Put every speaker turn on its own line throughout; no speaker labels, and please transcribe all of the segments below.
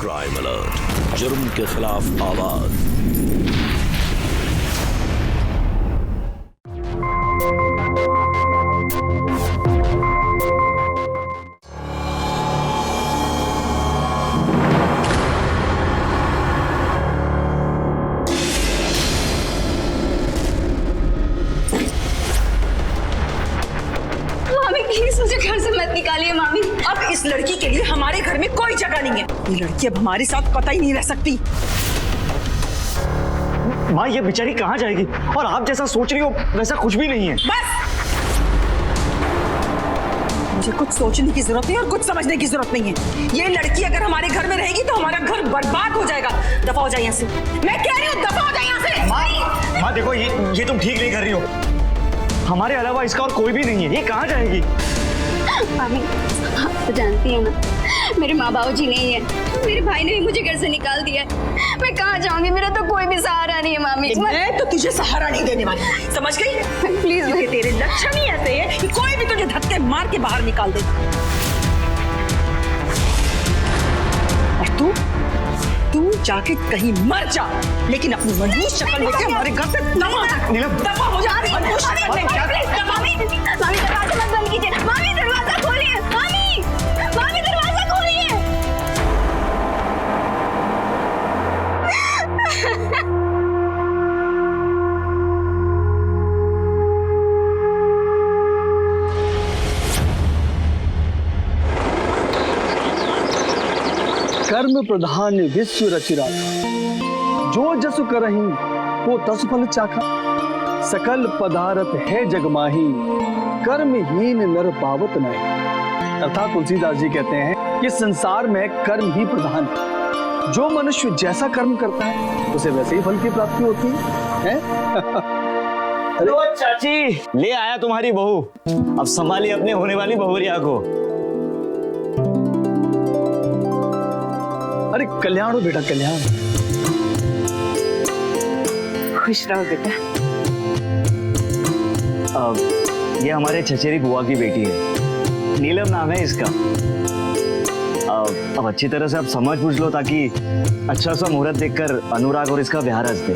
Crime alert, जुर्म के खिलाफ आवाज।
मुझे घर से मत निकालिए मामी।
अब इस लड़की के लिए हमारे घर में कोई जगह नहीं है। ये लड़की अब हमारे साथ कतई नहीं रह सकती।
माँ, ये बेचारी कहाँ जाएगी? और आप जैसा सोच रही हो वैसा कुछ भी नहीं है।
बस, मुझे कुछ सोचने की जरूरत नहीं और कुछ समझने की जरूरत नहीं है। ये लड़की अगर हमारे घर में रहेगी तो हमारा घर बर्बाद हो जाएगा। दफा हो जाए यहाँ से, मैं कह रही हूँ दफा हो जाए यहाँ से।
माँ देखो, ये तुम ठीक नहीं कर रही हो। हमारे अलावा इसका और कोई भी नहीं है। ये कहाँ जाएगी?
मामी, आप तो जानती हैं ना, मेरे माँ बाबू जी नहीं है, मेरे भाई ने भी मुझे घर से निकाल दिया है। मैं कहाँ जाऊंगी? मेरा तो कोई भी सहारा नहीं है मामी।
मैं तो तुझे सहारा नहीं देने वाली, समझ गई?
प्लीज।
तेरे लक्षण ही ऐसे है कि कोई भी तुझे धक्के मार के बाहर निकाल देगा। और तू जाके कहीं मर जा, लेकिन अपनी मजबूत शक्ल लेके हमारे घर से दफा हो जा।
मामी दरवाजा मत बंद कीजिए। मामी दरवाजा खोलिए। मामी दरवाजा खोलिए।
कर्म प्रधान विश्व रचिरा, जो जसु करहि वो तसु फल चाखा। सकल पदार्थ है जगमाही, कर्महीन नर पावत नहीं। अर्थात तुलसीदास जी कहते हैं कि संसार में कर्म ही प्रधान है। जो मनुष्य जैसा कर्म करता है उसे वैसे ही फल की प्राप्ति होती है।
हेलो चाची, ले आया तुम्हारी बहू। अब संभालिए अपने होने वाली बहुरिया को।
अरे कल्याण हो बेटा, कल्याण।
खुश रहो बेटा।
ये हमारे चचेरी बुआ की बेटी है, नीलम नाम है इसका। अब अच्छी तरह से आप समझ पूछ लो ताकि अच्छा सा मुहूर्त देखकर अनुराग और इसका ब्याह रच दे।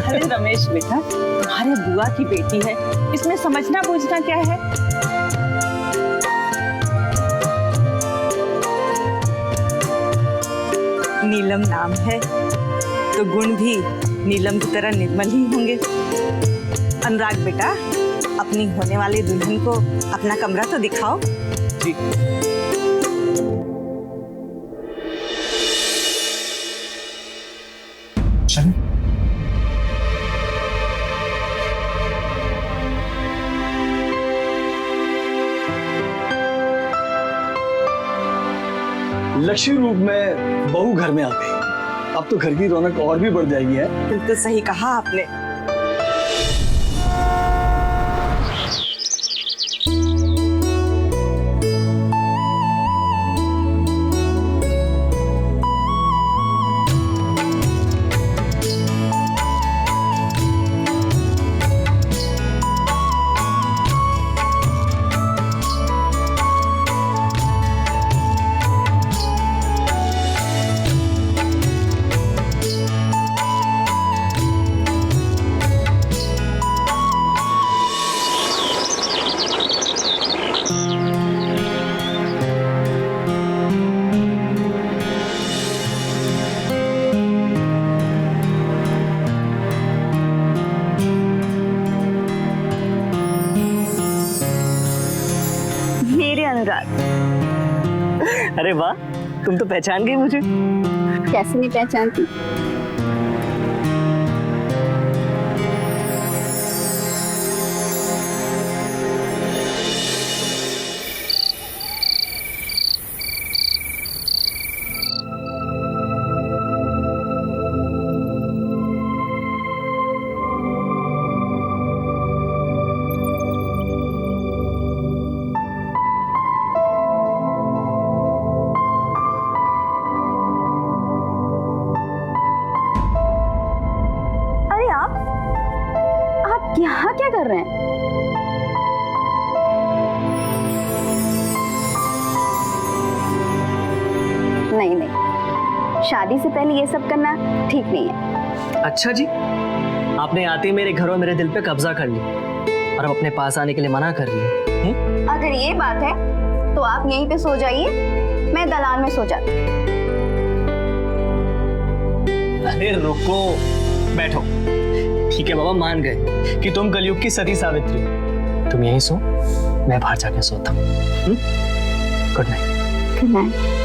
अरे रमेश बेटा, तुम्हारे बुआ की बेटी है, इसमें समझना बूझना क्या है? नीलम नाम है तो गुण भी नीलम की तरह निर्मल ही होंगे। अनुराग बेटा, अपनी होने वाली दुल्हन को अपना कमरा तो दिखाओ।
जी। लक्ष्मी रूप में बहू घर में आ गई। अब तो घर की रौनक और भी बढ़ जाएगी है।
बिल्कुल सही कहा आपने।
अरे वाह, तुम तो पहचान गई मुझे।
कैसे नहीं पहचानती? शादी से पहले ये सब करना ठीक नहीं है।
अच्छा जी, आपने आते ही मेरे घर और मेरे दिल पे कब्जा कर लिया और अब अपने पास आने के लिए मना कर रही है।
अगर ये बात है तो आप यहीं पे सो जाइए, मैं दलान में सो जाती हूँ।
अरे रुको, बैठो। ठीक है बाबा, मान गए कि तुम कलयुग की सती सावित्री हो। तुम यहीं सो, मैं बाहर जाके सोता हूँ। Good night.
Good night.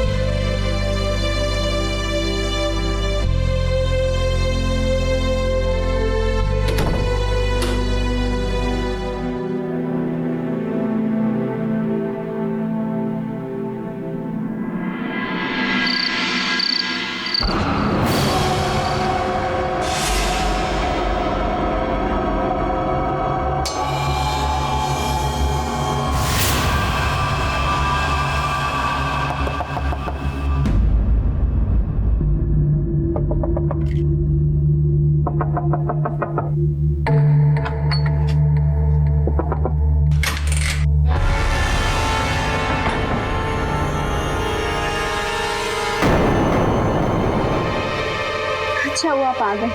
अच्छा हुआ आप आ गए।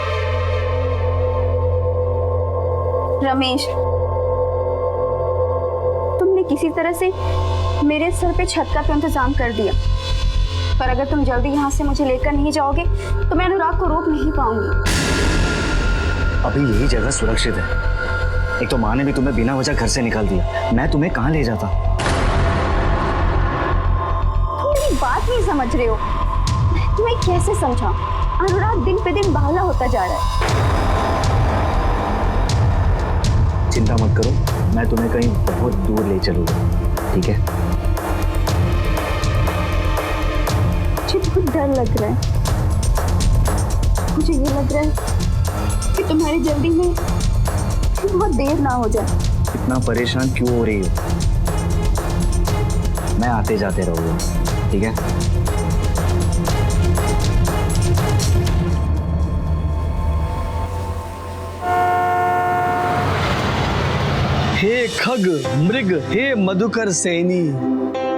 रमेश, तुमने किसी तरह से मेरे सर पे छत का तो इंतजाम कर दिया, पर अगर तुम जल्दी यहाँ से मुझे लेकर नहीं जाओगे तो मैं अनुराग को रोक नहीं पाऊंगी।
अभी यही जगह सुरक्षित है। एक तो माँ ने भी तुम्हें बिना वजह घर से निकाल दिया, मैं तुम्हें कहाँ ले जाता?
तुम मेरी बात नहीं समझ रहे हो। तुम्हें कैसे समझाऊं? अनुराग दिन पे दिन बावला होता जा रहा है।
चिंता मत करो, मैं तुम्हें कहीं बहुत दूर ले चलूंगा, ठीक है?
मुझे बहुत डर लग रहा है। मुझे ये लग रहा है कि तुम्हारी जल्दी में बहुत देर ना हो जाए।
इतना परेशान क्यों हो रही हो? मैं आते जाते रहूंगा, ठीक है?
हे खग मृग हे मधुकर सैनी,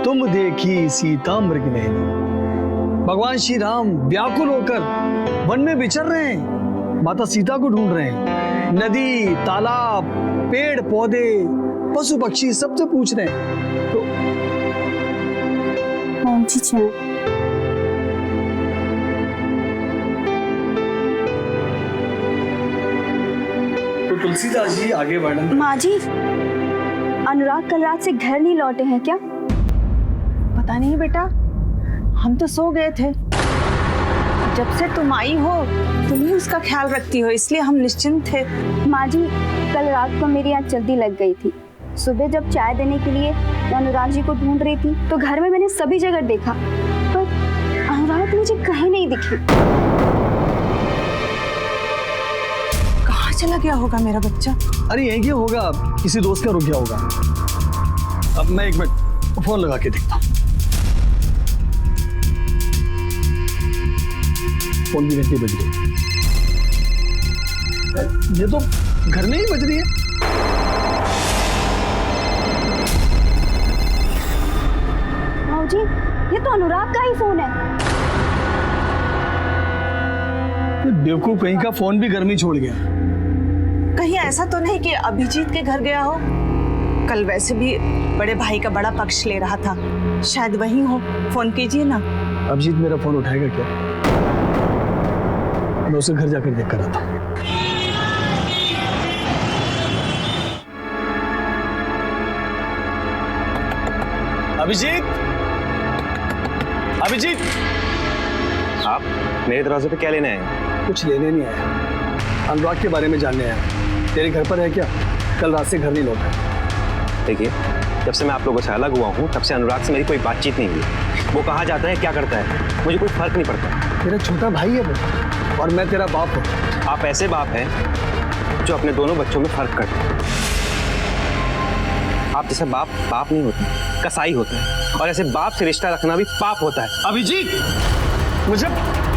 तुम देखी सीता मृग नैनी। भगवान श्री राम व्याकुल होकर वन में विचर रहे हैं, माता सीता को ढूंढ रहे हैं। नदी, तालाब, पेड़ पौधे, पशु पक्षी सबसे पूछ रहे हैं। तो तुलसीदास जी आगे वर्णन।
माँ जी, अनुराग कल रात से घर नहीं लौटे हैं क्या?
पता नहीं बेटा, हम तो सो गए थे। जब से तुम आई हो तुम ही उसका ख्याल रखती हो, इसलिए हम निश्चिंत थे।
माँ जी, कल रात को मेरी आँख जल्दी लग गई थी। सुबह जब चाय देने के लिए मैं अनुराग जी को ढूंढ रही थी तो घर में मैंने सभी जगह देखा, पर अनुराग मुझे कहीं नहीं दिखे।
कहाँ चला गया होगा मेरा बच्चा?
अरे यहीं क्या होगा, किसी दोस्त का रुक गया होगा। अब मैं एक मिनट फोन लगा के देखता हूँ। फोन भी घंटी बज रही है। ये तो घर में ही बज रही है।
जी, ये तो अनुराग का ही फोन है।
बेवकूफ कहीं का फोन भी घर में छोड़ गया।
कहीं ऐसा तो नहीं कि अभिजीत के घर गया हो? कल वैसे भी बड़े भाई का बड़ा पक्ष ले रहा था, शायद वही हो। फोन कीजिए ना।
अभिजीत मेरा फोन उठाएगा क्या? मैं उसे घर जाकर देख कर आता हूँ। अभिजीत, अभिजीत,
आप मेरे दरवाजे पे क्या लेने आए?
कुछ लेने नहीं आया, अनुराग के बारे में जानने आया। तेरे घर पर है क्या? कल रात से घर नहीं लौटा।
देखिए, जब से मैं आप लोगों से अलग हुआ हूँ तब से अनुराग से मेरी कोई बातचीत नहीं हुई। वो कहाँ जाता है, क्या करता है, मुझे कोई फर्क नहीं पड़ता।
तेरा छोटा भाई है वो, और मैं तेरा बाप हूँ।
आप ऐसे बाप हैं जो अपने दोनों बच्चों में फर्क करते हैं। आप जैसे बाप बाप नहीं होते, कसाई होते हैं, और ऐसे बाप से रिश्ता रखना भी पाप होता है।
अभिजीत,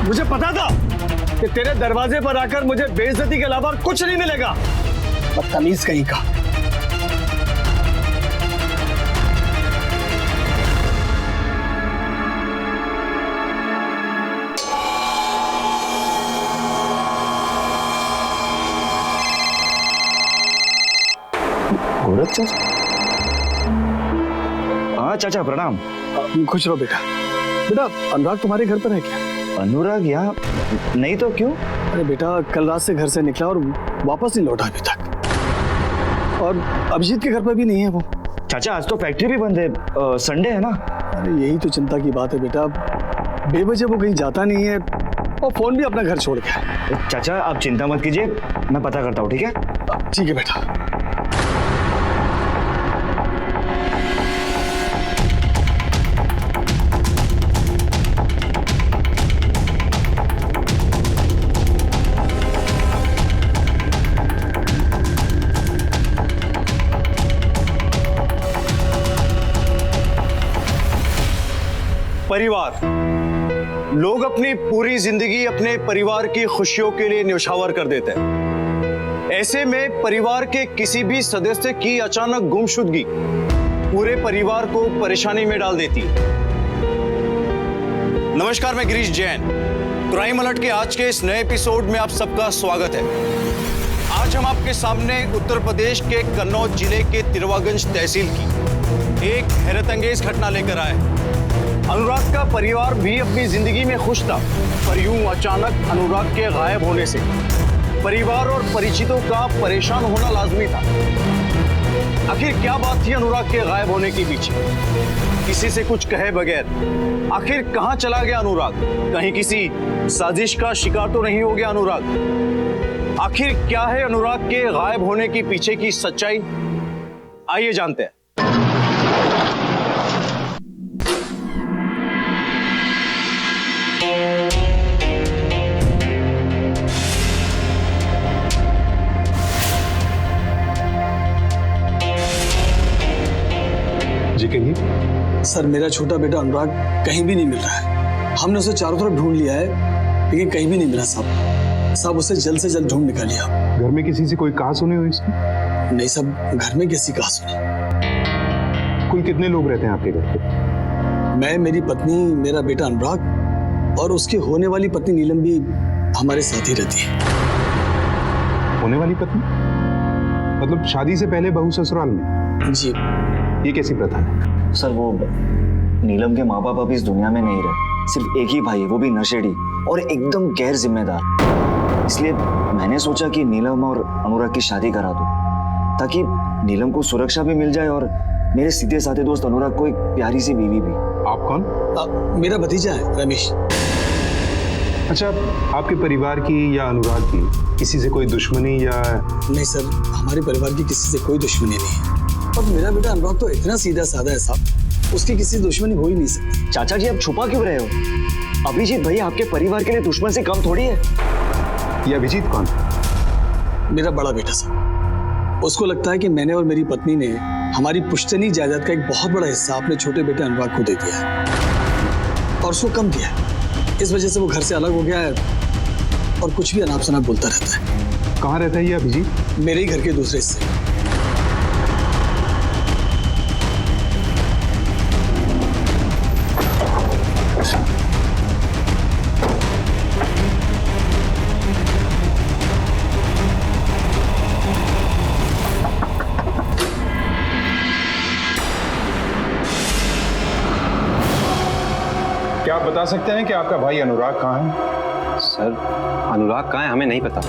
मुझे पता था कि तेरे दरवाजे पर आकर मुझे बेइज्जती के अलावा कुछ नहीं मिलेगा। बदतमीज कहीं का।
अनुराग चाचा? हाँ चाचा प्रणाम।
खुश रहो बेटा। बेटा अनुराग तुम्हारे घर पर है क्या?
अनुराग यहाँ नहीं तो क्यों?
अरे बेटा कल रात से घर से निकला और वापस नहीं लौटा अभी तक, और अभिजीत के घर पर भी नहीं है वो।
चाचा आज तो फैक्ट्री भी बंद है, संडे है ना।
अरे यही तो चिंता की बात है बेटा, बेवजह वो कहीं जाता नहीं है और फोन भी अपना घर छोड़ गया।
चाचा आप चिंता मत कीजिए, मैं पता करता हूँ, ठीक है?
ठीक है बेटा।
परिवार, लोग अपनी पूरी जिंदगी अपने परिवार की खुशियों के लिए न्यौछावर कर देते हैं। ऐसे में परिवार के किसी भी सदस्य की अचानक गुमशुदगी पूरे परिवार को परेशानी में डाल देती है। नमस्कार, मैं गिरीश जैन। क्राइम अलर्ट के आज के इस नए एपिसोड में आप सबका स्वागत है। आज हम आपके सामने उत्तर प्रदेश के कन्नौज जिले के तिरवागंज तहसील की एक हैरतअंगेज घटना लेकर आए हैं। अनुराग का परिवार भी अपनी जिंदगी में खुश था, पर यूं अचानक अनुराग के गायब होने से परिवार और परिचितों का परेशान होना लाजमी था। आखिर क्या बात थी अनुराग के गायब होने के पीछे? किसी से कुछ कहे बगैर आखिर कहां चला गया अनुराग? कहीं किसी साजिश का शिकार तो नहीं हो गया अनुराग? आखिर क्या है अनुराग के गायब होने के पीछे की सच्चाई? आइए जानते हैं।
जी कहिए।
सर मेरा छोटा बेटा अनुराग कहीं भी नहीं मिल रहा है। हमने उसे चारों तरफ ढूंढ लिया है, लेकिन कहीं भी नहीं मिला साहब। साहब उसे जल्द से जल्द ढूंढ निकालिए आप।
घर में किसी से कोई कहा सुनी हो इसकी?
नहीं साहब, घर में कैसी कहा सुनी?
कुल कितने लोग रहते हैं आपके घर पे?
मैं, मेरी पत्नी, मेरा बेटा अनुराग और उसकी होने वाली पत्नी नीलम भी हमारे साथ ही रहती है।
होने वाली पत्नी मतलब शादी से पहले बहू ससुराल में?
जी।
ये कैसी प्रथा है?
सर वो नीलम के माँ बाप अभी इस दुनिया में नहीं रहे, सिर्फ एक ही भाई है, वो भी नशेड़ी और एकदम गैर जिम्मेदार। इसलिए मैंने सोचा कि नीलम और अनुराग की शादी करा दूं, ताकि नीलम को सुरक्षा भी मिल जाए और मेरे सीधे साधे दोस्त अनुराग को एक प्यारी सी बीवी भी।
आप कौन?
मेरा भतीजा है रमेश।
अच्छा, आपके परिवार की या अनुराग की किसी से कोई दुश्मनी या?
नहीं सर, हमारे परिवार की किसी से कोई दुश्मनी नहीं है। और मेरा बेटा अनुराग तो इतना सीधा साधा है साहब, उसकी किसी दुश्मनी हो ही नहीं सकती।
चाचा जी आप छुपा क्यों रहे हो? अभिजीत भाई आपके परिवार के लिए दुश्मन से कम थोड़ी है।
ये अभिजीत कौन?
मेरा बड़ा बेटा साहब। उसको लगता है कि मैंने और मेरी पत्नी ने हमारी पुश्तैनी जायदाद का एक बहुत बड़ा हिस्सा अपने छोटे बेटे अनुराग को दे दिया है और उसको कम दिया है। इस वजह से वो घर से अलग हो गया है और कुछ भी अनाप शनाप बोलता रहता है।
कहाँ रहता है ये अभिजीत?
मेरे ही घर के दूसरे हिस्से।
क्या आप बता सकते हैं कि आपका भाई अनुराग कहाँ है? सर अनुराग कहाँ है हमें नहीं पता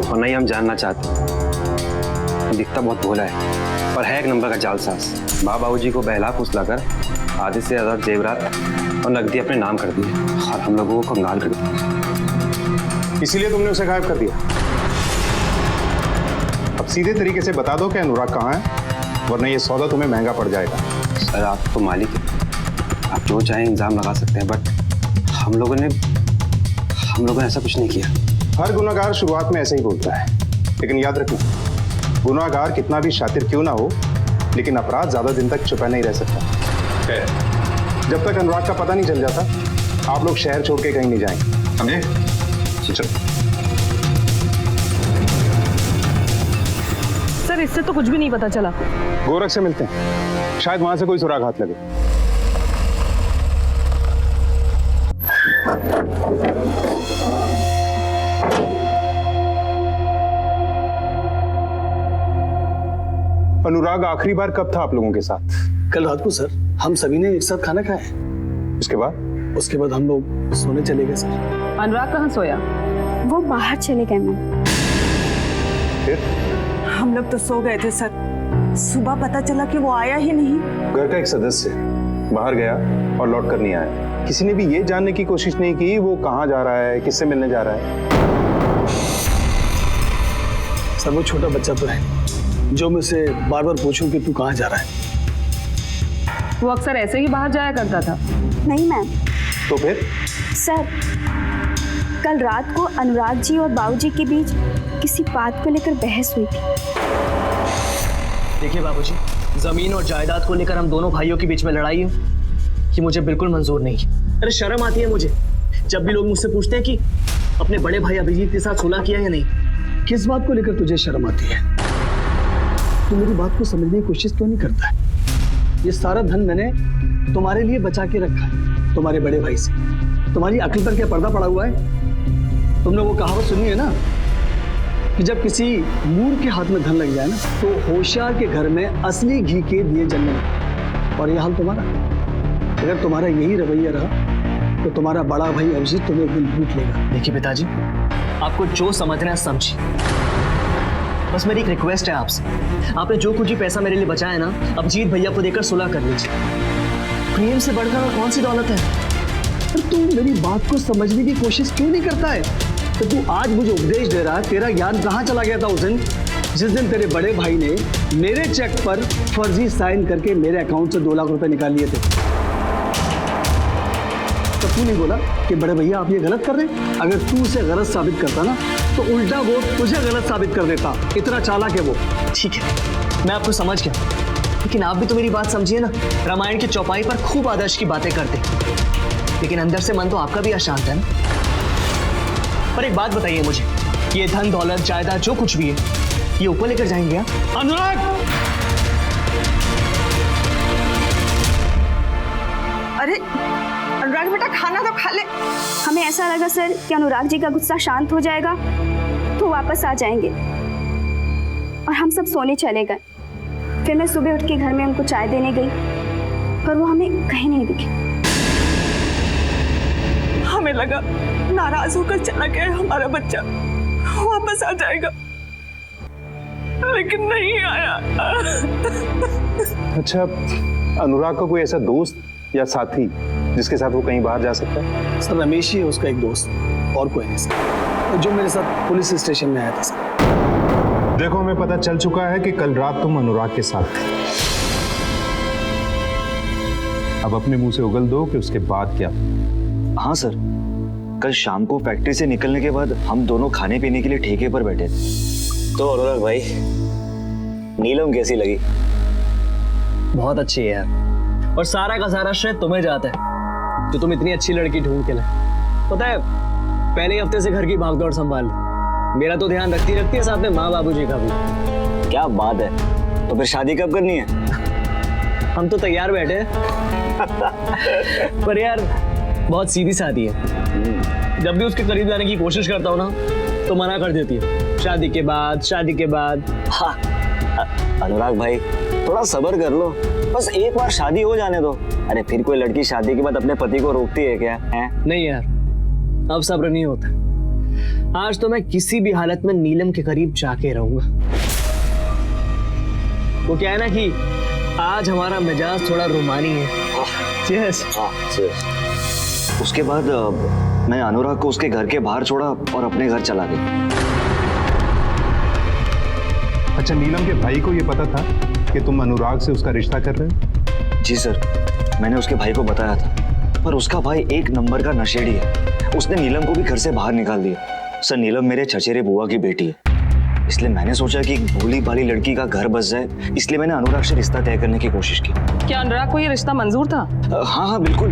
और नहीं हम जानना चाहते। दिखता बहुत भोला है और है एक नंबर का जालसाज। बाबूजी को बहला फुसलाकर आधे से ज्यादा जेवरात और नकदी अपने नाम कर दी और हम लोगों को कंगाल कर दिया। इसीलिए तुमने उसे गायब कर दिया। अब सीधे तरीके से बता दो कि अनुराग कहाँ है, वरना ये सौदा तुम्हें महंगा पड़ जाएगा। सर आप तो मालिक हैं, आप जो चाहें इल्जाम लगा सकते हैं, बट हम लोगों ने ऐसा कुछ नहीं किया। हर गुनाहगार शुरुआत में ऐसे ही बोलता है, लेकिन याद रखना गुनाहगार कितना भी शातिर क्यों ना हो, लेकिन अपराध ज्यादा दिन तक छुपा नहीं रह सकता। जब तक अनुराग का पता नहीं चल जाता आप लोग शहर छोड़ के कहीं नहीं जाएंगे। समझे? चलो।
सर इससे तो कुछ भी नहीं पता चला।
गोरख से मिलते हैं, शायद वहां से कोई सुराग हाथ लगे। अनुराग आखिरी बार कब था आप लोगों के साथ?
कल रात को सर, हम सभी ने एक साथ खाना खाया।
उसके बाद
हम लोग सोने चले गए सर।
अनुराग कहाँ सोया?
वो बाहर चले गए मैम।
फिर
हम लोग तो सो गए थे सर, सुबह पता चला कि वो आया ही नहीं।
घर का एक सदस्य बाहर गया और लौट कर नहीं आया। किसी ने भी ये जानने की कोशिश नहीं की वो कहाँ जा रहा है, किससे मिलने जा रहा है?
सर वो छोटा बच्चा तो है जो मुझसे बार बार पूछूं कि तू कहाँ जा रहा है।
वो अक्सर ऐसे ही बाहर जाया करता था।
नहीं मैम।
तो फिर
सर, कल रात को अनुराग जी और बाबूजी के बीच किसी बात को लेकर बहस हुई थी।
देखिए बाबूजी, जमीन और जायदाद को लेकर हम दोनों भाइयों के बीच में लड़ाई हो, ये मुझे बिल्कुल मंजूर नहीं। अरे शर्म आती है मुझे जब भी लोग मुझसे पूछते हैं कि अपने बड़े भाई अभिजीत के साथ सुलह किया या नहीं।
किस बात को लेकर तुझे शर्म आती है? तू मेरी बात को समझने की कोशिश क्यों नहीं करता है? ये सारा धन मैंने तुम्हारे लिए बचा के रखा है, तुम्हारे बड़े भाई से। तुम्हारी अक्ल पर क्या पर्दा पड़ा हुआ है? तुमने वो कहावत सुनी है ना कि जब किसी मूर्ख के हाथ में धन लग जाए ना तो होशियार के घर में असली घी के दिए जलने लगते। और ये हाल तुम्हारा। अगर तुम्हारा यही रवैया रहा तो तुम्हारा बड़ा भाई अभिजीत तुम्हें एक दिन लूट लेगा।
देखिए पिताजी, आपको जो समझना है समझिए, बस मेरी एक रिक्वेस्ट है आपसे, आपने जो कुछ ही पैसा मेरे लिए बचाया है ना, अभिजीत भैया को देकर सुलह कर लीजिए। प्रेम से बढ़कर और कौन सी दौलत है?
पर तू मेरी बात को समझने की कोशिश क्यों नहीं करता है? तो तू आज मुझे उपदेश दे रहा है, तेरा ज्ञान कहाँ चला गया था उस दिन जिस दिन तेरे बड़े भाई ने मेरे चेक पर फर्जी साइन करके मेरे अकाउंट से 2 लाख रुपए निकाल लिए थे। तब तू नहीं बोला कि बड़े भैया आप ये गलत कर रहे हैं? अगर तू उसे गलत साबित करता ना तो उल्टा वो तुझे गलत साबित कर देता। इतना चालाक है वो।
ठीक है, मैं आपको समझ गया, लेकिन आप भी तो मेरी बात समझिए ना। रामायण की चौपाई पर खूब आदर्श की बातें करते, लेकिन अंदर से मन तो आपका भी अशांत है ना। पर एक बात बताइए मुझे, ये धन दौलत जायदाद जो कुछ भी है, ये ऊपर लेकर जाएंगे आप?
अनुराग!
अरे अनुराग बेटा, खाना तो खा ले।
हमें ऐसा लगा सर कि अनुराग जी का गुस्सा शांत हो जाएगा तो वापस आ जाएंगे, और हम सब सोने चले गए। फिर मैं सुबह उठ के घर में उनको चाय देने गई, पर वो हमें कहीं नहीं दिखे।
हमें लगा नाराज होकर चला गया हमारा बच्चा, वापस आ जाएगा, लेकिन नहीं आया।
अच्छा, अनुराग का कोई ऐसा दोस्त या साथी जिसके साथ वो कहीं बाहर जा सकता है?
सर रमेश ही है उसका एक दोस्त, और कोई नहीं सर, जो मेरे साथ पुलिस स्टेशन में आया था सर।
देखो, हमें पता चल चुका है कि कल रात तुम अनुराग के साथ थे। अब अपने मुंह से उगल दो कि उसके बाद क्या?
हाँ सर, कल शाम को फैक्ट्री से निकलने के बाद हम दोनों खाने पीने के लिए ठेके पर बैठे थे। तो अनुराग भाई, नीलम कैसी लगी?
बहुत अच्छी है यार, और सारा का सारा श्रेय तुम्हें जाता है जो तुम इतनी अच्छी लड़की ढूंढ के लाए। पता है, पहले हफ्ते से घर की भागदौड़ संभाल ली। मेरा तो ध्यान रखती रखती है, साथ में माँ बाबूजी का भी।
क्या बात है, तो फिर शादी कब करनी है?
हम तो तैयार बैठे हैं। पर यार बहुत सीधी शादी है, जब भी उसके करीब जाने की कोशिश करता हूँ ना तो मना कर देती है, शादी के बाद, शादी के बाद।
हाँ, अनुराग भाई थोड़ा सब्र कर लो, बस एक बार शादी हो जाने दो। अरे फिर कोई लड़की शादी के बाद अपने पति को रोकती है क्या? है?
नहीं यार, अब सब्र नहीं होता। आज तो मैं किसी भी हालत में नीलम के करीब जाके रहूंगा। वो क्या है ना कि आज हमारा मिजाज थोड़ा रोमानी है। Cheers.
हाँ, cheers. उसके बाद मैं अनुराग को उसके घर के बाहर छोड़ा और अपने घर चला गया।
अच्छा, नीलम के भाई को ये पता था कि तुम अनुराग से उसका रिश्ता कर रहे हो?
जी सर, मैंने उसके भाई को बताया था, पर उसका भाई एक नंबर का नशेड़ी है। उसने नीलम को भी घर से बाहर निकाल दिया। सर, नीलम मेरे चचेरे बुआ की बेटी है, इसलिए मैंने सोचा कि एक भोली भाली लड़की का घर बस जाए, इसलिए मैंने अनुराग से रिश्ता तय करने की कोशिश की।
क्या अनुराग को ये रिश्ता मंजूर था?
हाँ हाँ बिल्कुल,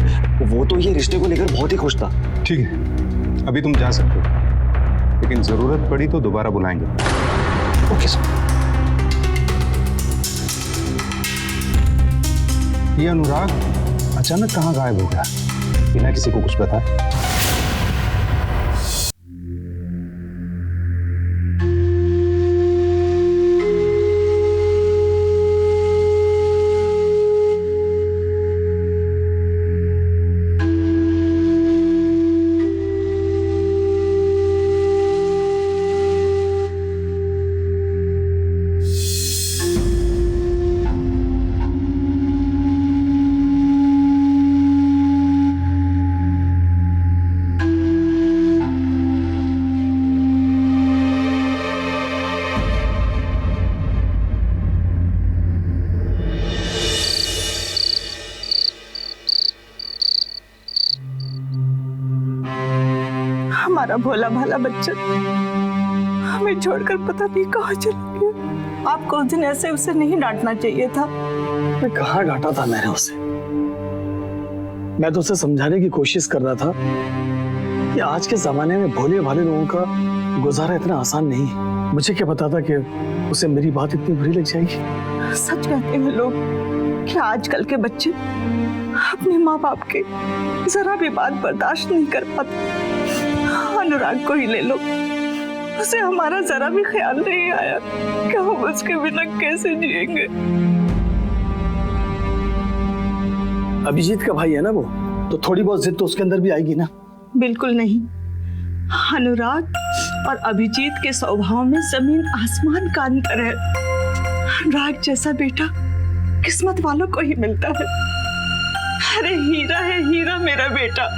वो तो ये रिश्ते को लेकर बहुत ही खुश था।
ठीक है, अभी तुम जा सकते हो, लेकिन जरूरत पड़ी तो दोबारा बुलाएंगे।
Okay sir.
ये अनुराग अचानक कहाँ गायब हो गया बिना किसी को कुछ बताए?
हमारा भोला भाला बच्चा हमें छोड़कर पता नहीं कहाँ चला गया। आपको उस दिन ऐसे उसे नहीं डांटना चाहिए था।
मैं कहाँ डांटा था मैंने उसे? मैं तो उसे समझाने की कोशिश कर रहा था कि आज के जमाने में भोले भाले लोगों का गुजारा इतना आसान नहीं है। मुझे क्या पता था कि उसे मेरी बात इतनी बुरी लग जाएगी।
सच कहते हैं लोग कि आजकल के बच्चे अपने माँ बाप के जरा भी बात बर्दाश्त नहीं कर पाते। अनुराग को ही ले लो, उसे हमारा जरा भी ख्याल नहीं आया कि हम उसके बिना कैसे जिएंगे।
अभिजीत का भाई है ना वो, तो थोड़ी बहुत जिद तो उसके अंदर भी आएगी ना।
बिल्कुल नहीं। अनुराग और अभिजीत के स्वभाव में जमीन आसमान का अंतर है। अनुराग जैसा बेटा किस्मत वालों को ही मिलता है। अरे हीरा है हीरा मेरा बेटा।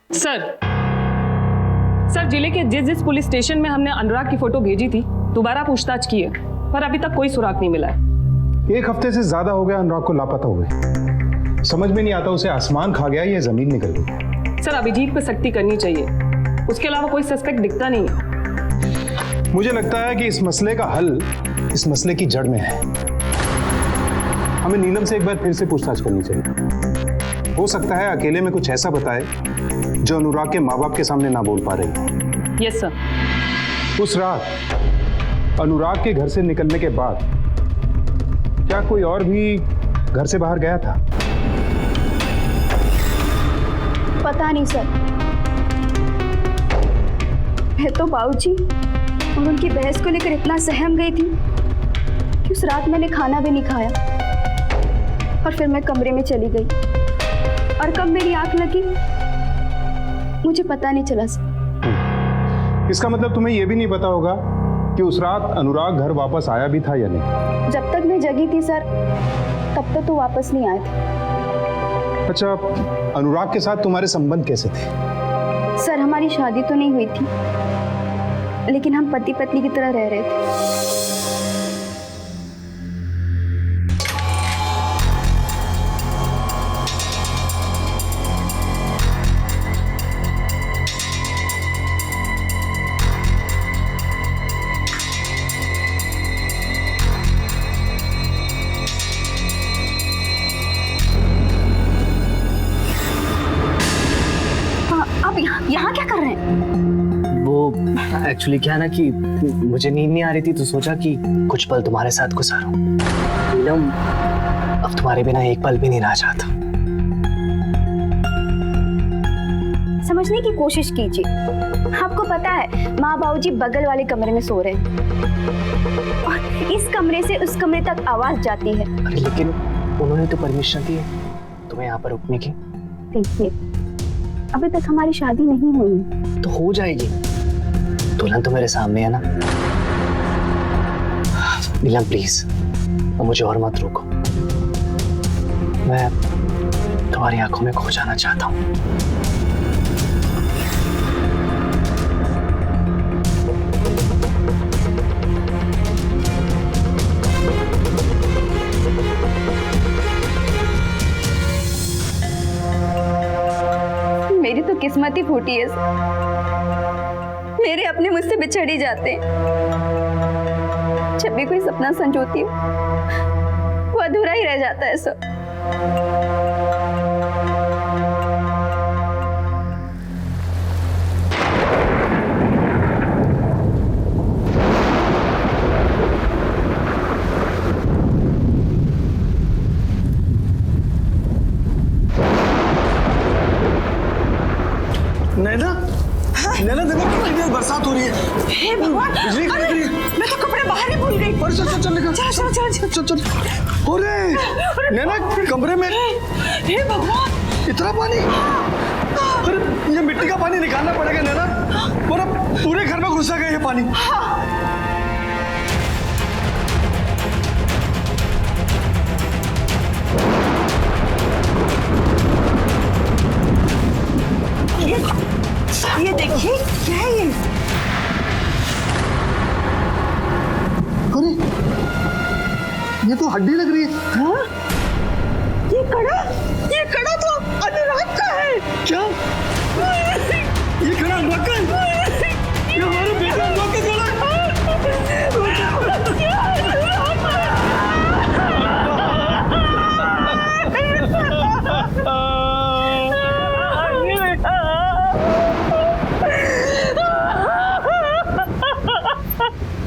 सर जिले के जिस पुलिस स्टेशन में हमने अनुराग की फोटो भेजी थी, दोबारा पूछताछ की है, पर अभी तक कोई सुराग नहीं मिला है।
1 हफ्ते से ज्यादा हो गया अनुराग को लापता हुए। समझ में नहीं आता उसे आसमान खा गया या जमीन निकल गई।
सर अभिजीत पे सख्ती करनी चाहिए, उसके अलावा कोई सस्पेक्ट दिखता नहीं है।
मुझे लगता है कि इस मसले का हल इस मसले की जड़ में है। हमें नीलम से एक बार फिर से पूछताछ करनी चाहिए। हो सकता है अकेले में कुछ ऐसा बताए जो अनुराग के माँ बाप के सामने ना बोल पा रही है।
Yes sir.
उस रात अनुराग के घर से निकलने के बाद क्या कोई और भी घर से बाहर गया था?
पता नहीं सर। मैं तो बाबूजी और उनकी बहस को लेकर इतना सहम गई थी कि उस रात मैंने खाना भी नहीं खाया और फिर मैं कमरे में चली गई, और कब मेरी आंख लगी मुझे पता नहीं चला सर।
इसका मतलब तुम्हें यह भी नहीं पता होगा कि उस रात अनुराग घर वापस आया भी था या नहीं?
जब तक मैं जगी थी सर तब तक तो वापस नहीं आए थे।
अच्छा, अनुराग के साथ तुम्हारे संबंध कैसे थे?
सर हमारी शादी तो नहीं हुई थी, लेकिन हम पति पत्नी की तरह रह रहे थे। यहाँ क्या कर रहे हैं?
वो एक्चुअली क्या ना कि मुझे नींद नहीं आ रही थी, तो सोचा कि कुछ पल तुम्हारे साथ गुजारूं। नीलम, अब तुम्हारे बिना एक पल भी नहीं रह जाता।
समझने की कोशिश कीजिए। आपको पता है माँ बाबूजी बगल वाले कमरे में सो रहे हैं और इस कमरे से उस कमरे तक आवाज जाती है।
अरे लेकिन उन्होंने तो परमिशन दी है तुम्हें यहाँ पर रुकने की।
देखिए, अभी तक हमारी शादी नहीं हुई।
तो हो जाएगी। दुल्हन तो मेरे सामने है ना। नीलम प्लीज, मुझे और मत रोको। मैं तुम्हारी आंखों में खो जाना चाहता हूँ।
मेरी तो किस्मत ही फूटी है। मेरे अपने मुझसे बिछड़ ही जाते हैं। जब भी कोई सपना संजोती हूँ वो अधूरा ही रह जाता है सब।
नैना, नैना देखो कितनी बरसात हो रही है।
हे भगवान,
बिजली कड़क रही है।
मैं तो कपड़े बाहर ही भूल गई।
अरे चल चल चल निकल।
चल चल चल चल
चल चल। अरे नैना, कमरे में
हे भगवान,
इतना पानी। अरे ये मिट्टी का पानी निकालना पड़ेगा नैना, वरना पूरे घर में घुस जाएगा ये पानी।
ये देखिए क्या है ये?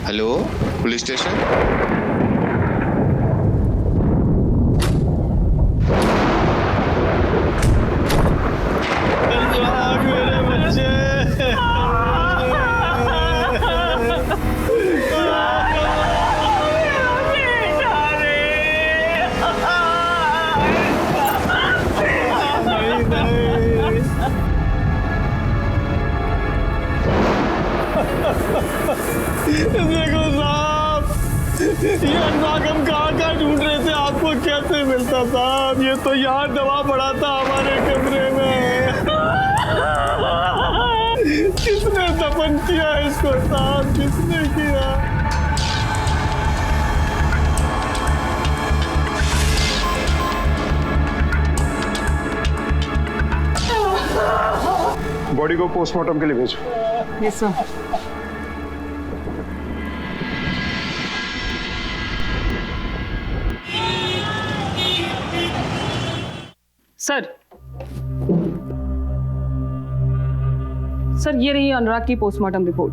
Hello, police station.
देखो साहब, ये अनुराग हम कहाँ ढूंढ रहे थे, आपको कैसे मिलता साहब? ये तो यहाँ दवा पड़ा था हमारे कमरे में। किसने दफन किया इसको साहब, किसने किया?
बॉडी को पोस्टमार्टम के लिए भेजो।
Yes sir. सर ये रही अनुराग की पोस्टमार्टम रिपोर्ट।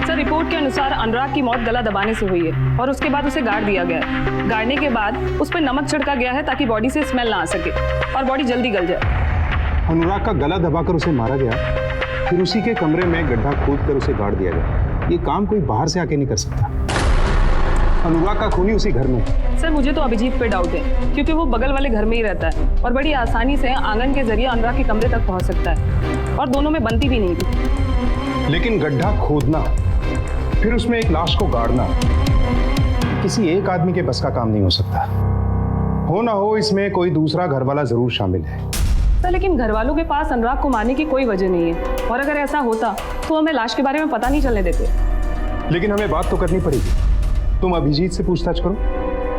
सर रिपोर्ट के अनुसार अनुराग की मौत गला दबाने से हुई है और उसके बाद उसे गाड़ दिया गया है। गाड़ने के बाद उस पर नमक छिड़का गया है ताकि बॉडी से स्मेल ना आ सके और बॉडी जल्दी गल जाए।
अनुराग का गला दबाकर उसे मारा गया, फिर उसी के कमरे में गड्ढा खोदकर उसे गाड़ दिया गया। ये काम कोई बाहर से आके नहीं कर सकता। अनुराग का खूनी उसी घर में।
सर मुझे तो अभिजीत पे डाउट है क्योंकि वो बगल वाले घर में ही रहता है और बड़ी आसानी से आंगन के जरिए अनुराग के कमरे तक पहुंच सकता है और दोनों में बनती भी नहीं थी।
लेकिन गड्ढा खोदना फिर उसमें एक लाश को गाड़ना किसी एक आदमी के बस का काम नहीं हो सकता। हो ना हो इसमें कोई दूसरा घर वाला जरूर शामिल है।
सर लेकिन घर वालों के पास अनुराग को मारने की कोई वजह नहीं है और अगर ऐसा होता तो हमें लाश के बारे में पता नहीं चलने देते।
लेकिन हमें बात तो करनी पड़ेगी। तुम अभिजीत से पूछताछ करो,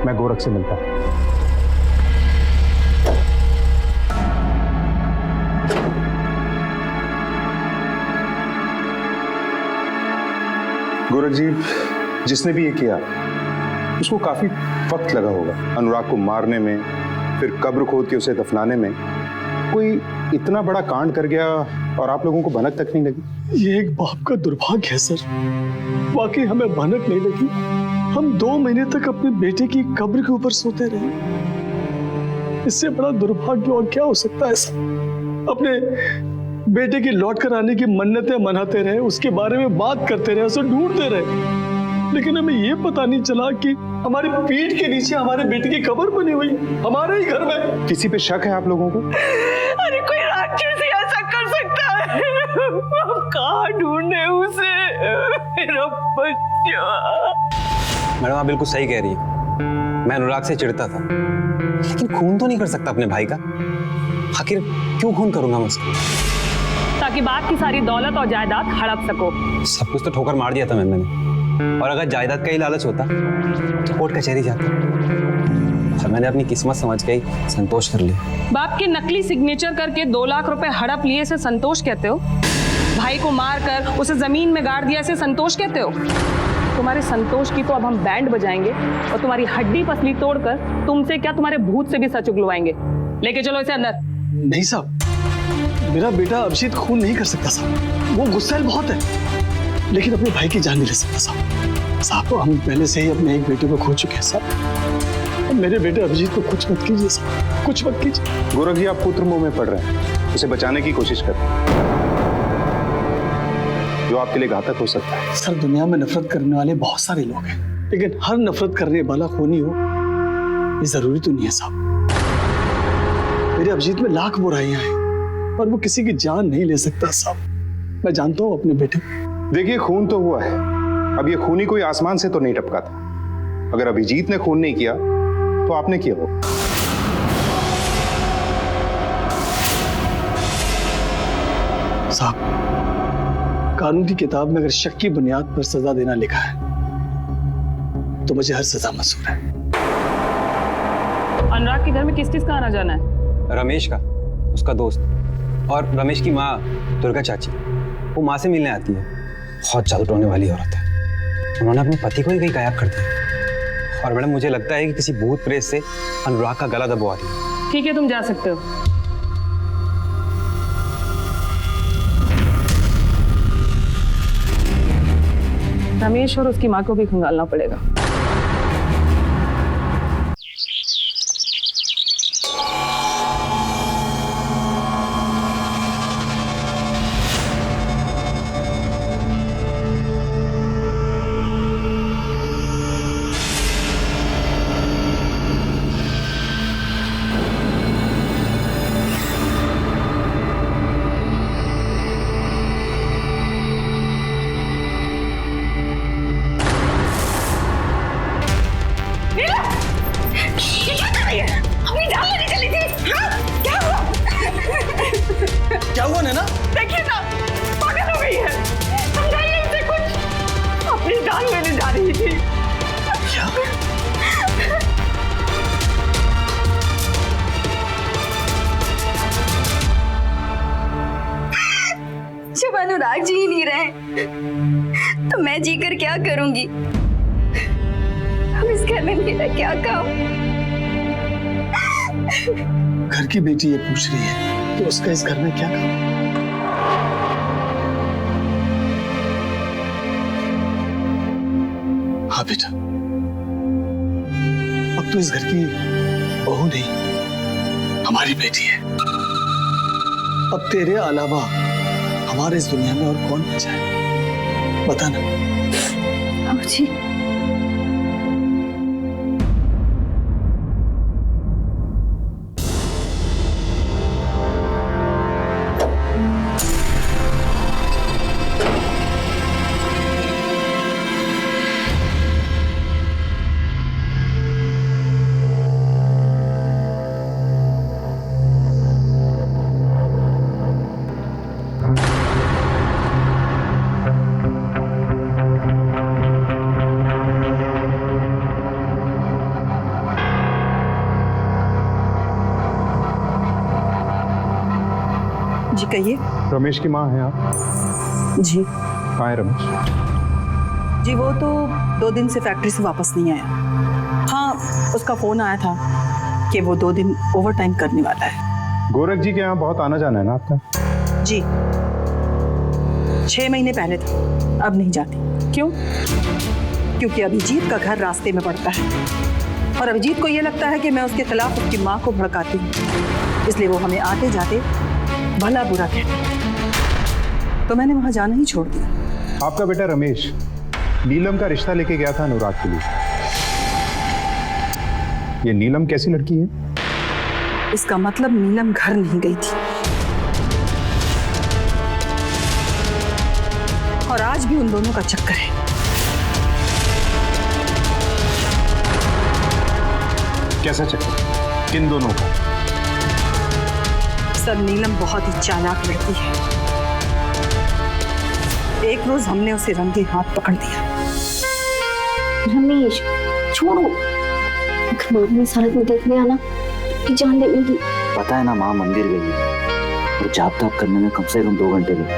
मैं गोरख से मिलता हूं। गोरख जी, जिसने भी ये किया उसको काफी वक्त लगा होगा अनुराग को मारने में, फिर कब्र खोद के उसे दफनाने में। कोई इतना बड़ा कांड कर गया और आप लोगों को भनक तक नहीं लगी।
ये एक बाप का दुर्भाग्य है सर, वाकई हमें भनक नहीं लगी। हम 2 महीने तक अपने बेटे की कब्र के ऊपर सोते रहे। इससे बड़ा दुर्भाग्य और क्या हो सकता है सर? अपने बेटे की लौट कर आने की मन्नतें मनाते रहे, उसके बारे में बात करते रहे, उसे ढूंढते रहे, लेकिन हमें ये पता नहीं चला कि हमारी पीठ के नीचे हमारे बेटे की कब्र बनी हुई हमारे ही घर में।
किसी पे शक है आप लोगों को?
अरे कोई राक्षस ही ऐसा कर सकता है। हम कहाँ ढूंढे उसे, मेरा बच्चा।
मैडम आप बिल्कुल सही कह रही हैं। मैं अनुराग से चिढ़ता था, लेकिन खून तो नहीं कर सकता अपने भाई का। आखिर क्यों खून करूंगा मैं उसको?
ताकि बाप की सारी दौलत और जायदाद हड़प सको।
सब कुछ तो ठोकर मार दिया था मैंने, और अगर जायदाद का ही लालच होता तो कोर्ट कचहरी जाता। और मैंने अपनी किस्मत समझ के ही संतोष कर लिया।
बाप के नकली सिग्नेचर करके 2 लाख रुपए हड़प लिए से संतोष कहते हो? भाई को मार कर उसे जमीन में गाड़ दिया से संतोष कहते हो? तुम्हारे संतोष की तो अब हम बैंड बजाएंगे और तुम्हारी हड्डी पसली तोड़कर तुमसे क्या तुम्हारे भूत से भी सच उगलवाएंगे। लेके चलो इसे अंदर।
नहीं साहब, मेरा बेटा अभिजीत खून नहीं कर सकता साहब, वो गुस्सैल बहुत है, लेकिन अपने भाई की जान नहीं ले सकता साहब। साहब हम पहले से ही अपने एक बेटे को खो चुके हैं साहब। अब मेरे बेटे अभिजीत को कुछ मत कीजिए साहब, कुछ मत कीजिए।
गोरख जी आप पुत्र मुंह में पड़ रहे हैं, उसे बचाने की कोशिश करें, जो आपके लिए घातक हो सकता है।
सर दुनिया में नफरत करने वाले बहुत सारे लोग हैं, लेकिन हर नफरत करने वाला खूनी हो ये जरूरी तो नहीं है साहब। मेरे अभिजीत में लाख बुराइयां हैं और वो किसी की जान नहीं ले सकता साहब। मैं जानता हूँ अपने बेटे को।
देखिए खून तो हुआ है, अब ये खूनी कोई आसमान से तो नहीं टपका था। अगर अभिजीत ने खून नहीं किया तो आपने किया हो।
साहब कानून की किताब में अगर शक की बुनियाद पर सजा देना लिखा है तो मुझे हर सजा मंजूर है।
अनुराग के घर में किस किस का आना जाना है?
रमेश का, उसका दोस्त, और रमेश की माँ दुर्गा चाची। वो माँ से मिलने आती है। बहुत जल्द रोने वाली औरत है। उन्होंने अपने पति को ही कहीं गायब कर दिया। और मैडम मुझे लगता है कि किसी भूत प्रेत से अनुराग का गला दबवा दिया।
ठीक है तुम जा सकते हो। रमेश और उसकी माँ को भी खंगालना पड़ेगा।
क्या हुआ नैना?
देखिए ना, पागल हो गई है। समझाइए इसे कुछ। अपनी जान लेने जा रही थी।
क्या?
जब अनुराग जी ही नहीं रहे तो मैं जीकर क्या करूंगी? अब इस घर में मेरा क्या काम?
घर की बेटी ये पूछ रही है कि उसका इस घर में क्या काम? हाँ बेटा, अब तो इस घर की बहू नहीं, हमारी बेटी है। अब तेरे अलावा हमारे इस दुनिया में और कौन बचा है? बता ना।
जी
जी कहिए।
रमेश की माँ है आप?
जी
कहाँ है रमेश?
जी, वो तो 2 दिन से फैक्ट्री से वापस नहीं आया। हाँ, उसका फोन आया था कि वो 2 दिन ओवर टाइम करने वाला है।
गोरख जी के यहाँ बहुत आना जाना है ना आपका?
जी, 6 महीने पहले था, अब नहीं जाती। क्यों? क्योंकि अभिजीत का घर रास्ते में पड़ता है और अभिजीत को ये लगता है कि मैं उसके खिलाफ उसकी माँ को भड़काती हूँ, इसलिए वो हमें आते जाते भला बुरा कहते। तो मैंने वहां जाना ही छोड़ दिया।
आपका बेटा रमेश नीलम का रिश्ता लेके गया था अनुराग के लिए। ये नीलम कैसी लड़की है?
इसका मतलब नीलम घर नहीं गई थी और आज भी उन दोनों का चक्कर है।
कैसा चक्कर? किन दोनों का?
सर, नीलम बहुत ही चालाक लड़की है। एक रोज हमने उसे रंगे हाथ पकड़ दिया।
रमेश छोड़ो, अगर माँ ने हालत में देखने आना तो जान ले लेगी।
पता है ना, माँ मंदिर गई है और जाप ताप करने में कम से कम 2 घंटे लगे।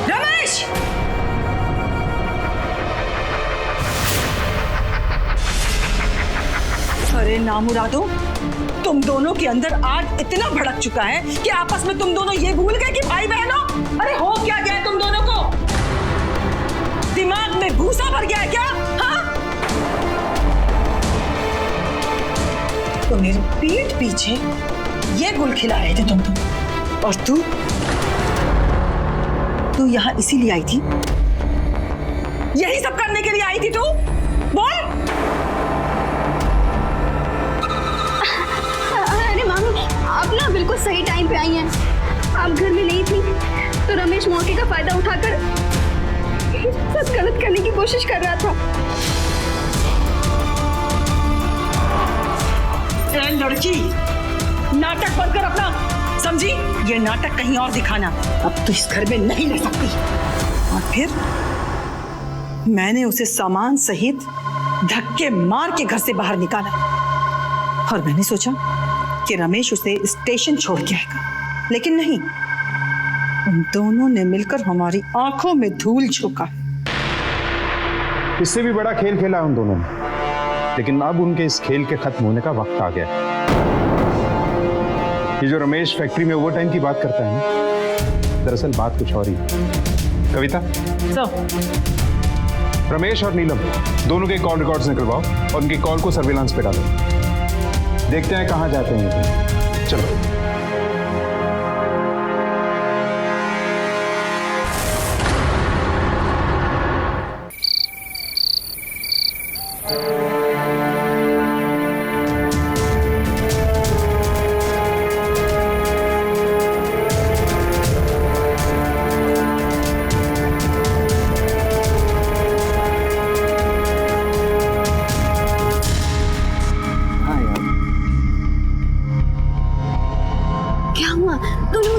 रमेश! अरे नामुरादो, तुम दोनों के अंदर आग इतना भड़क चुका है कि आपस में तुम दोनों ये भूल गए कि भाई बहन हो। अरे हो क्या गया है तुम दोनों को? दिमाग में भूसा भर गया है क्या? हाँ? तो मेरे पीठ पीछे ये गुल खिला रहे थे तुम तो। और तू यहाँ इसीलिए आई थी? यही सब करने के लिए आई थी तू? बोल।
आप ना बिल्कुल सही टाइम पे आई हैं। आप घर में नहीं थी तो रमेश मौके का फायदा उठाकर सब गलत करने की कोशिश कर रहा था।
ए लड़की, नाटक बंद कर अपना, समझी? ये नाटक कहीं और दिखाना। अब तो इस घर में नहीं रह सकती। और फिर मैंने उसे सामान सहित धक्के मार के घर से बाहर निकाला और मैंने सोचा कि रमेश उसे स्टेशन छोड़ के आएगा, लेकिन नहीं, उन दोनों ने मिलकर हमारी आंखों में धूल झोंका।
इससे भी बड़ा खेल खेला उन दोनों ने, लेकिन अब उनके इस खेल के खत्म होने का वक्त आ गया। ये जो रमेश फैक्ट्री में ओवर टाइम की बात करता है ना, दरअसल बात कुछ और ही है। कविता,
सर
रमेश और नीलम दोनों के कॉल रिकॉर्ड्स निकलवाओ और उनकी कॉल को सर्विलांस पे डालो। देखते हैं कहाँ जाते हैं ये। चलो।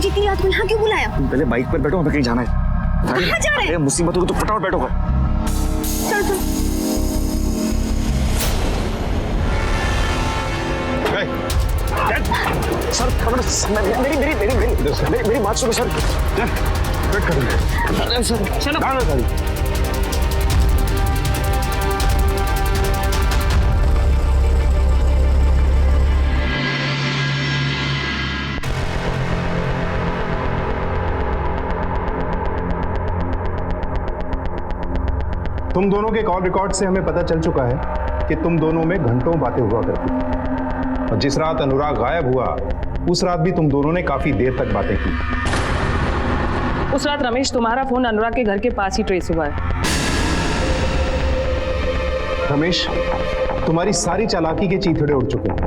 इतनी रात को यहाँ क्यों बुलाया?
तुम पहले बाइक पर बैठो, हमें कहीं जाना है।
कहाँ जा रहे हैं?
मुसीबत होगी तो फटाफट बैठो।
चल चल।
सर मेरी बात सुनो सर।
चलो
तुम दोनों के कॉल रिकॉर्ड से हमें पता चल चुका है कि तुम दोनों में घंटों बातें हुआ करती थी, और जिस रात अनुराग गायब हुआ उस रात भी तुम दोनों ने काफी देर तक बातें की।
उस रात रमेश तुम्हारा फोन अनुराग के घर के पास ही ट्रेस हुआ है।
रमेश, तुम्हारी सारी चालाकी के चीथड़े उड़ चुके हैं।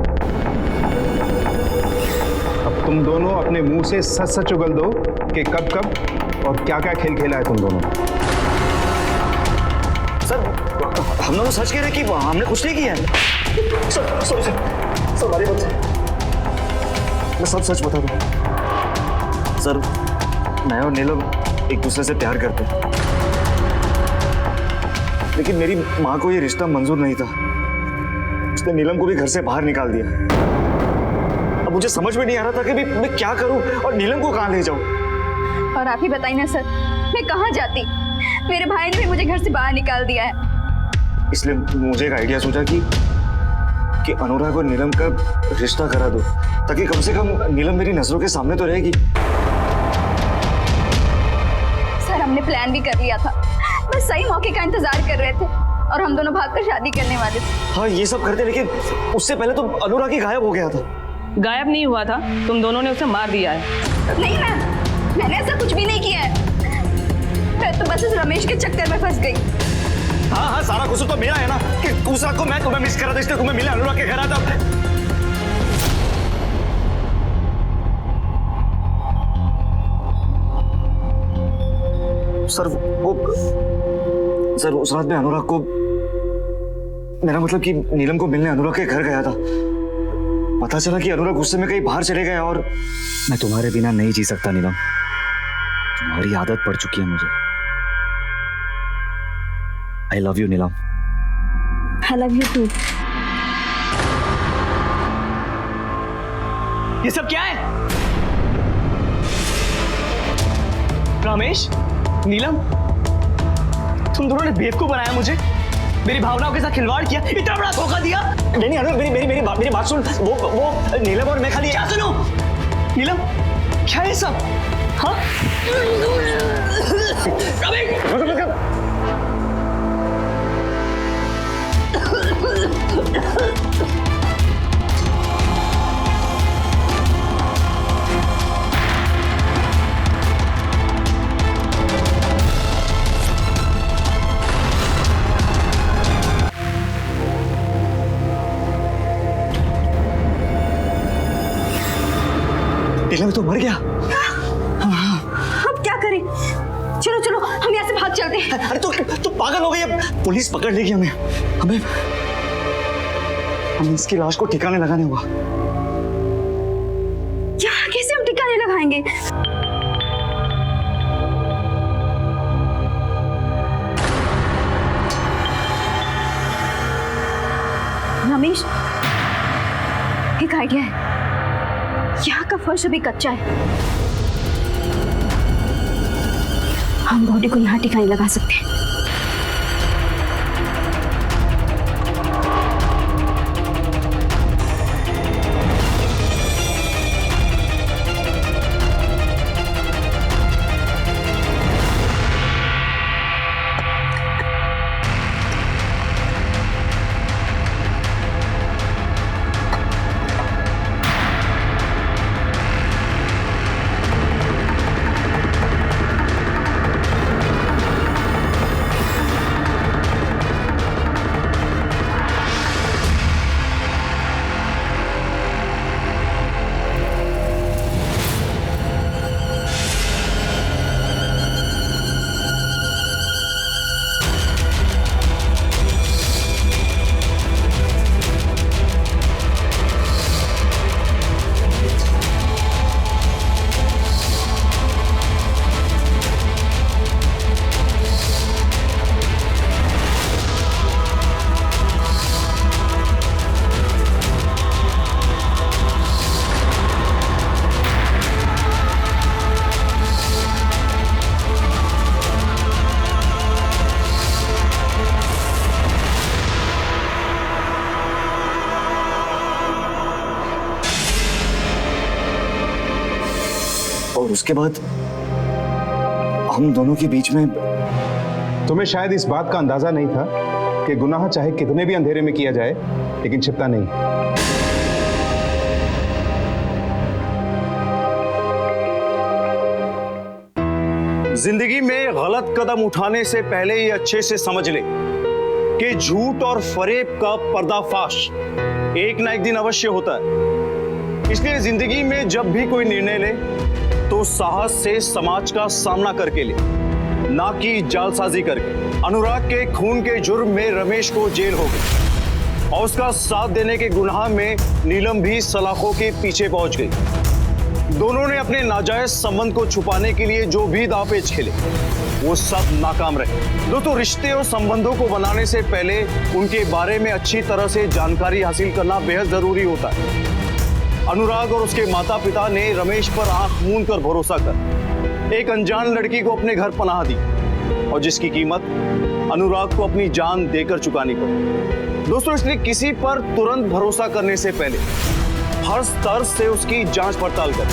अब तुम दोनों अपने मुंह से सच सच उगल दो कि कब कब और क्या क्या खेल खेला है तुम दोनों।
सर हम लोग सच कह रहे हैं कि हमने कुछ नहीं किया है। सर हमारी बात, मैं सब सच बता दूं। सर मैं और नीलम एक दूसरे से प्यार करते हैं, लेकिन मेरी माँ को ये रिश्ता मंजूर नहीं था। उसने नीलम को भी घर से बाहर निकाल दिया। अब मुझे समझ में नहीं आ रहा था कि मैं क्या करूं और नीलम को कहाँ ले जाऊं।
और आप ही बताइए ना सर, मैं कहाँ जाती? मेरे भाई ने भी मुझे घर से बाहर निकाल दिया है।
इसलिए मुझे एक आइडिया सूझा कि अनुराग और नीलम का रिश्ता करा दो, ताकि कम से कम नीलम मेरी नजरों के सामने तो रहेगी।
सर हमने प्लान भी कर लिया था, बस सही मौके का इंतजार कर रहे थे और हम दोनों भागकर शादी करने वाले थे।
हाँ ये सब करते, लेकिन उससे पहले तो अनुराग ही गायब हो गया था।
गायब नहीं हुआ था, तुम दोनों ने उसे मार दिया है।
नहीं मैम, मैंने ऐसा कुछ भी नहीं किया है। मैं तो बस उस रमेश के चक्कर में फंस गई।
हाँ सारा कसूर तो मेरा है ना कि उस रात को मैं तुम्हें मिस कर रहा था, इसलिए तुम्हें मिला अनुराग के घर आता। सर उस रात में अनुराग को, मेरा मतलब कि नीलम को मिलने अनुराग के घर गया था। पता चला कि अनुराग गुस्से में कहीं बाहर चले गया और मैं तुम्हारे बिना नहीं जी सकता नीलम। तुम्हारी आदत पड़ चुकी है मुझे। I love you, Neelam.
I love you too।
ये सब क्या है? रमेश, नीलम, तुम दोनों ने बेवकूफ बनाया मुझे, मेरी भावनाओं के साथ खिलवाड़ किया, इतना बड़ा धोखा दिया।
नहीं अनुराग, मेरी बात सुन। वो नीलम और मैं खाली
क्या सुनो? नीलम, क्या है सब? हाँ?
नीलम तो मर गया।
अब क्या करें? चलो चलो हम यहाँ से भाग चलते हैं।
अरे तू पागल हो गई? अब पुलिस पकड़ लेगी हमें इसकी लाश को ठिकाने लगाने होगा।
यहाँ कैसे हम ठिकाने लगाएंगे? रमेश, एक आइडिया है। यहाँ का फर्श अभी कच्चा है, हम बॉडी को यहाँ ठिकाने लगा सकते हैं।
और उसके बाद हम दोनों के बीच में।
तुम्हें शायद इस बात का अंदाजा नहीं था कि गुनाह चाहे कितने भी अंधेरे में किया जाए लेकिन छिपता नहीं।
जिंदगी में गलत कदम उठाने से पहले ये अच्छे से समझ ले कि झूठ और फरेब का पर्दाफाश एक ना एक दिन अवश्य होता है। इसलिए जिंदगी में जब भी कोई निर्णय ले तो साहस से समाज का सामना करके ले, ना कि जालसाजी करके। अनुराग के खून के जुर्म में रमेश को जेल हो गई और उसका साथ देने के गुनाह में नीलम भी सलाखों के पीछे पहुंच गई। दोनों ने अपने नाजायज संबंध को छुपाने के लिए जो भी दांवपेच खेले वो सब नाकाम रहे। दोस्तों, रिश्ते और संबंधों को बनाने से पहले उनके बारे में अच्छी तरह से जानकारी हासिल करना बेहद जरूरी होता है। अनुराग और उसके माता पिता ने रमेश पर आंख मूंद कर भरोसा कर एक अनजान लड़की को अपने घर पनाह दी और जिसकी कीमत अनुराग को अपनी जान देकर चुकानी पड़ी। दोस्तों, इसलिए किसी पर तुरंत भरोसा करने से पहले हर स्तर से उसकी जांच पड़ताल करें।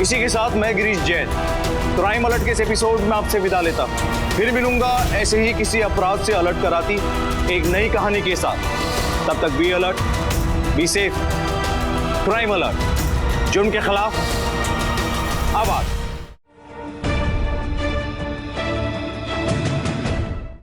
इसी के साथ मैं गिरीश जैन क्राइम अलर्ट के इस एपिसोड में आपसे विदा लेता हूं। फिर मिलूंगा ऐसे ही किसी अपराध से अलर्ट कराती एक नई कहानी के साथ। तब तक be alert, be safe. Crime alert, जुर्म के खिलाफ आवाज।